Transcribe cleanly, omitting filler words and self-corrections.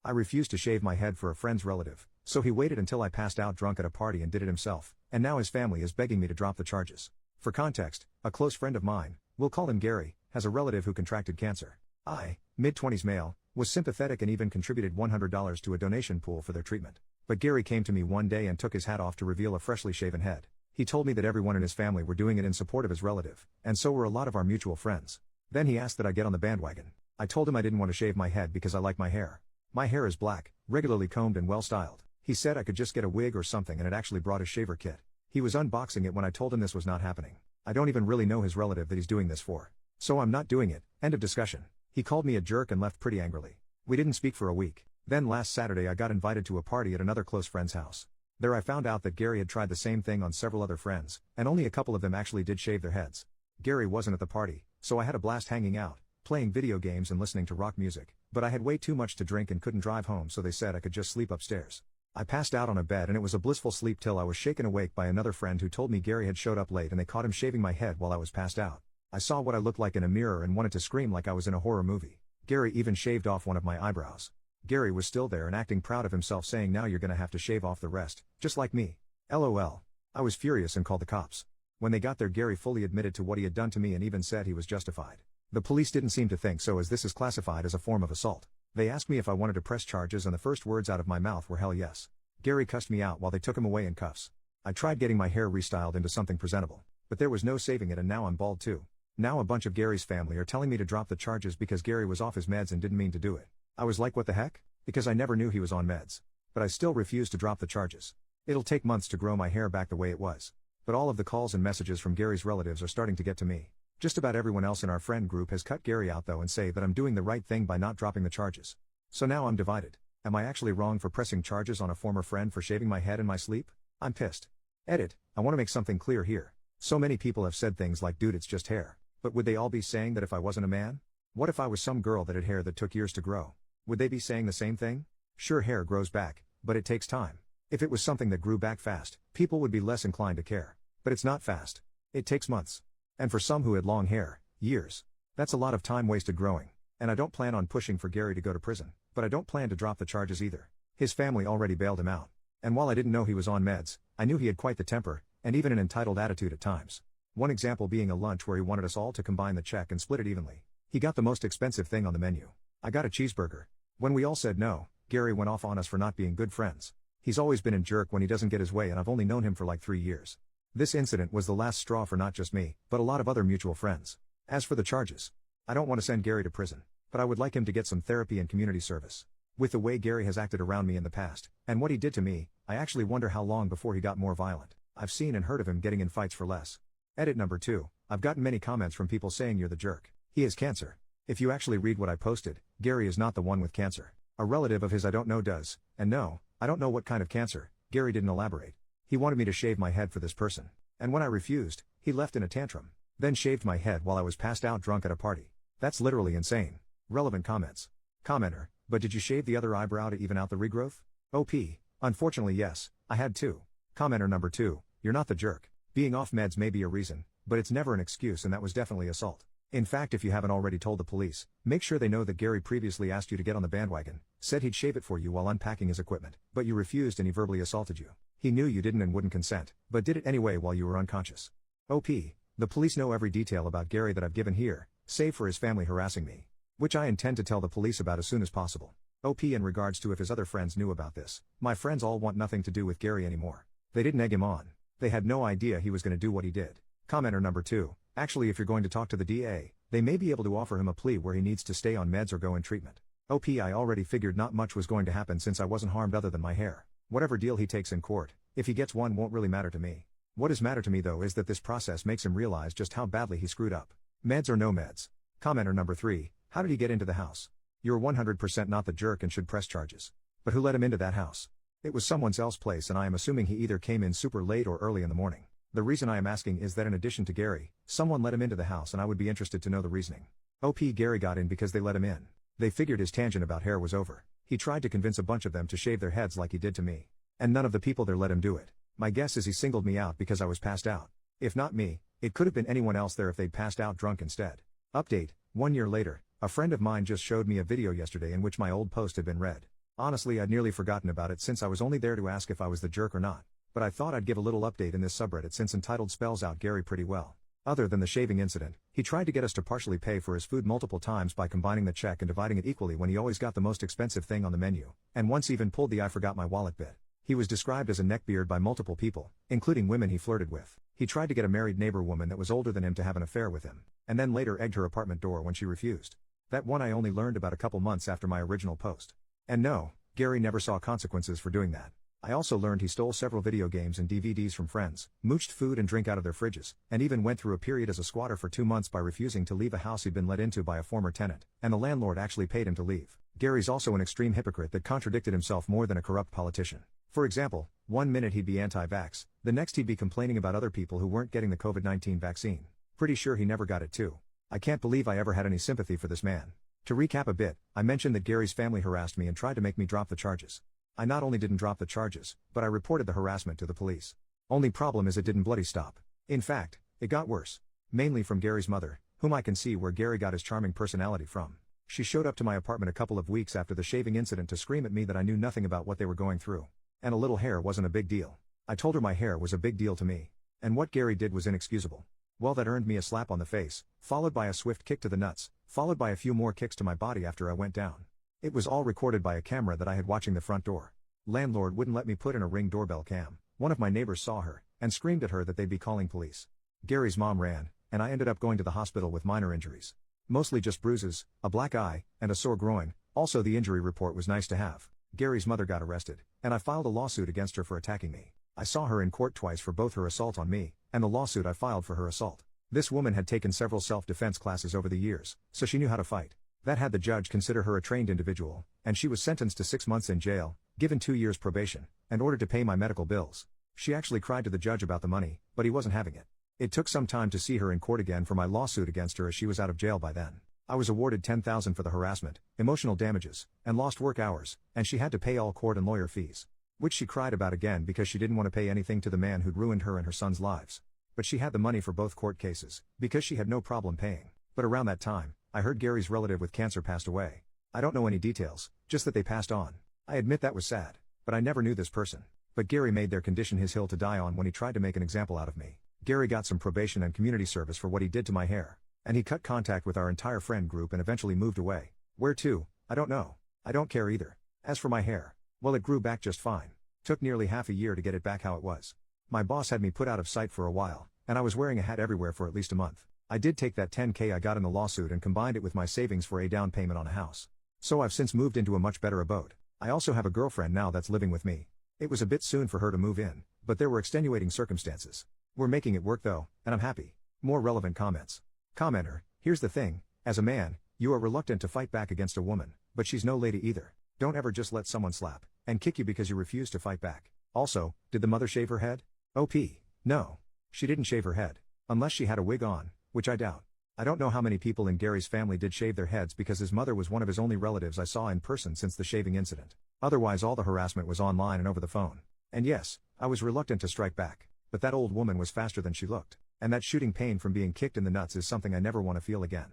I refused to shave my head for a friend's relative, so he waited until I passed out drunk at a party and did it himself, and now his family is begging me to drop the charges. For context, a close friend of mine, we'll call him Gary, has a relative who contracted cancer. I, mid-20s male, was sympathetic and even contributed $100 to a donation pool for their treatment. But Gary came to me one day and took his hat off to reveal a freshly shaven head. He told me that everyone in his family were doing it in support of his relative, and so were a lot of our mutual friends. Then he asked that I get on the bandwagon. I told him I didn't want to shave my head because I like my hair. My hair is black, regularly combed and well styled. He said I could just get a wig or something and had actually brought his shaver kit. He was unboxing it when I told him this was not happening. I don't even really know his relative that he's doing this for. So I'm not doing it, end of discussion. He called me a jerk and left pretty angrily. We didn't speak for a week. Then last Saturday I got invited to a party at another close friend's house. There I found out that Gary had tried the same thing on several other friends, and only a couple of them actually did shave their heads. Gary wasn't at the party, so I had a blast hanging out, playing video games and listening to rock music, but I had way too much to drink and couldn't drive home, so they said I could just sleep upstairs. I passed out on a bed and it was a blissful sleep till I was shaken awake by another friend who told me Gary had showed up late and they caught him shaving my head while I was passed out. I saw what I looked like in a mirror and wanted to scream like I was in a horror movie. Gary even shaved off one of my eyebrows. Gary was still there and acting proud of himself, saying now you're gonna have to shave off the rest, just like me. LOL. I was furious and called the cops. When they got there, Gary fully admitted to what he had done to me and even said he was justified. The police didn't seem to think so, as this is classified as a form of assault. They asked me if I wanted to press charges and the first words out of my mouth were hell yes. Gary cussed me out while they took him away in cuffs. I tried getting my hair restyled into something presentable, but there was no saving it, and now I'm bald too. Now a bunch of Gary's family are telling me to drop the charges because Gary was off his meds and didn't mean to do it. I was like, what the heck? Because I never knew he was on meds. But I still refuse to drop the charges. It'll take months to grow my hair back the way it was. But all of the calls and messages from Gary's relatives are starting to get to me. Just about everyone else in our friend group has cut Gary out though and say that I'm doing the right thing by not dropping the charges. So now I'm divided. Am I actually wrong for pressing charges on a former friend for shaving my head in my sleep? I'm pissed. Edit. I want to make something clear here. So many people have said things like, dude, it's just hair. But would they all be saying that if I wasn't a man? What if I was some girl that had hair that took years to grow? Would they be saying the same thing? Sure, hair grows back, but it takes time. If it was something that grew back fast, people would be less inclined to care. But it's not fast. It takes months. And for some who had long hair, years. That's a lot of time wasted growing. And I don't plan on pushing for Gary to go to prison, but I don't plan to drop the charges either. His family already bailed him out. And while I didn't know he was on meds, I knew he had quite the temper, and even an entitled attitude at times. One example being a lunch where he wanted us all to combine the check and split it evenly. He got the most expensive thing on the menu. I got a cheeseburger. When we all said no, Gary went off on us for not being good friends. He's always been a jerk when he doesn't get his way, and I've only known him for like 3 years. This incident was the last straw for not just me, but a lot of other mutual friends. As for the charges, I don't want to send Gary to prison, but I would like him to get some therapy and community service. With the way Gary has acted around me in the past, and what he did to me, I actually wonder how long before he got more violent. I've seen and heard of him getting in fights for less. Edit number 2. I've gotten many comments from people saying you're the jerk. He has cancer. If you actually read what I posted, Gary is not the one with cancer. A relative of his I don't know does, and no, I don't know what kind of cancer. Gary didn't elaborate. He wanted me to shave my head for this person. And when I refused, he left in a tantrum. Then shaved my head while I was passed out drunk at a party. That's literally insane. Relevant comments. Commenter, but did you shave the other eyebrow to even out the regrowth? OP, unfortunately yes, I had to. Commenter number 2, you're not the jerk. Being off meds may be a reason, but it's never an excuse, and that was definitely assault. In fact, if you haven't already told the police, make sure they know that Gary previously asked you to get on the bandwagon, said he'd shave it for you while unpacking his equipment, but you refused and he verbally assaulted you. He knew you didn't and wouldn't consent, but did it anyway while you were unconscious. OP, the police know every detail about Gary that I've given here, save for his family harassing me. Which I intend to tell the police about as soon as possible. OP, in regards to if his other friends knew about this, my friends all want nothing to do with Gary anymore. They didn't egg him on. They had no idea he was going to do what he did. Commenter number 2, actually if you're going to talk to the DA, they may be able to offer him a plea where he needs to stay on meds or go in treatment. OP, I already figured not much was going to happen since I wasn't harmed other than my hair. Whatever deal he takes in court, if he gets one, won't really matter to me. What does matter to me though is that this process makes him realize just how badly he screwed up. Meds or no meds. Commenter number 3, how did he get into the house? You're 100% not the jerk and should press charges. But who let him into that house? It was someone else's place, and I am assuming he either came in super late or early in the morning. The reason I am asking is that in addition to Gary, someone let him into the house, and I would be interested to know the reasoning. OP, Gary got in because they let him in. They figured his tangent about hair was over. He tried to convince a bunch of them to shave their heads like he did to me. And none of the people there let him do it. My guess is he singled me out because I was passed out. If not me, it could have been anyone else there if they'd passed out drunk instead. Update, 1 year later, a friend of mine just showed me a video yesterday in which my old post had been read. Honestly, I'd nearly forgotten about it since I was only there to ask if I was the jerk or not. But I thought I'd give a little update in this subreddit since entitled spells out Gary pretty well. Other than the shaving incident, he tried to get us to partially pay for his food multiple times by combining the check and dividing it equally when he always got the most expensive thing on the menu, and once even pulled the I forgot my wallet bit. He was described as a neckbeard by multiple people, including women he flirted with. He tried to get a married neighbor woman that was older than him to have an affair with him, and then later egged her apartment door when she refused. That one I only learned about a couple months after my original post. And no, Gary never saw consequences for doing that. I also learned he stole several video games and DVDs from friends, mooched food and drink out of their fridges, and even went through a period as a squatter for 2 months by refusing to leave a house he'd been let into by a former tenant, and the landlord actually paid him to leave. Gary's also an extreme hypocrite that contradicted himself more than a corrupt politician. For example, one minute he'd be anti-vax, the next he'd be complaining about other people who weren't getting the COVID-19 vaccine. Pretty sure he never got it too. I can't believe I ever had any sympathy for this man. To recap a bit, I mentioned that Gary's family harassed me and tried to make me drop the charges. I not only didn't drop the charges, but I reported the harassment to the police. Only problem is it didn't bloody stop. In fact, it got worse. Mainly from Gary's mother, whom I can see where Gary got his charming personality from. She showed up to my apartment a couple of weeks after the shaving incident to scream at me that I knew nothing about what they were going through. And a little hair wasn't a big deal. I told her my hair was a big deal to me. And what Gary did was inexcusable. Well, that earned me a slap on the face, followed by a swift kick to the nuts, followed by a few more kicks to my body after I went down. It was all recorded by a camera that I had watching the front door. Landlord wouldn't let me put in a Ring doorbell cam. One of my neighbors saw her, and screamed at her that they'd be calling police. Gary's mom ran, and I ended up going to the hospital with minor injuries. Mostly just bruises, a black eye, and a sore groin. Also, the injury report was nice to have. Gary's mother got arrested, and I filed a lawsuit against her for attacking me. I saw her in court twice for both her assault on me, and the lawsuit I filed for her assault. This woman had taken several self-defense classes over the years, so she knew how to fight. That had the judge consider her a trained individual, and she was sentenced to 6 months in jail, given 2 years probation, and ordered to pay my medical bills. She actually cried to the judge about the money, but he wasn't having it. It took some time to see her in court again for my lawsuit against her as she was out of jail by then. I was awarded $10,000 for the harassment, emotional damages, and lost work hours, and she had to pay all court and lawyer fees. Which she cried about again because she didn't want to pay anything to the man who'd ruined her and her son's lives. But she had the money for both court cases, because she had no problem paying. But around that time, I heard Gary's relative with cancer passed away. I don't know any details, just that they passed on. I admit that was sad, but I never knew this person. But Gary made their condition his hill to die on when he tried to make an example out of me. Gary got some probation and community service for what he did to my hair. And he cut contact with our entire friend group and eventually moved away. Where to? I don't know. I don't care either. As for my hair, well, it grew back just fine. Took nearly half a year to get it back how it was. My boss had me put out of sight for a while, and I was wearing a hat everywhere for at least a month. I did take that $10,000 I got in the lawsuit and combined it with my savings for a down payment on a house. So I've since moved into a much better abode. I also have a girlfriend now that's living with me. It was a bit soon for her to move in, but there were extenuating circumstances. We're making it work though, and I'm happy. More relevant comments. Commenter, here's the thing, as a man, you are reluctant to fight back against a woman, but she's no lady either. Don't ever just let someone slap and kick you because you refuse to fight back. Also, did the mother shave her head? OP. No. She didn't shave her head. Unless she had a wig on, which I doubt. I don't know how many people in Gary's family did shave their heads because his mother was one of his only relatives I saw in person since the shaving incident. Otherwise all the harassment was online and over the phone. And yes, I was reluctant to strike back, but that old woman was faster than she looked. And that shooting pain from being kicked in the nuts is something I never want to feel again.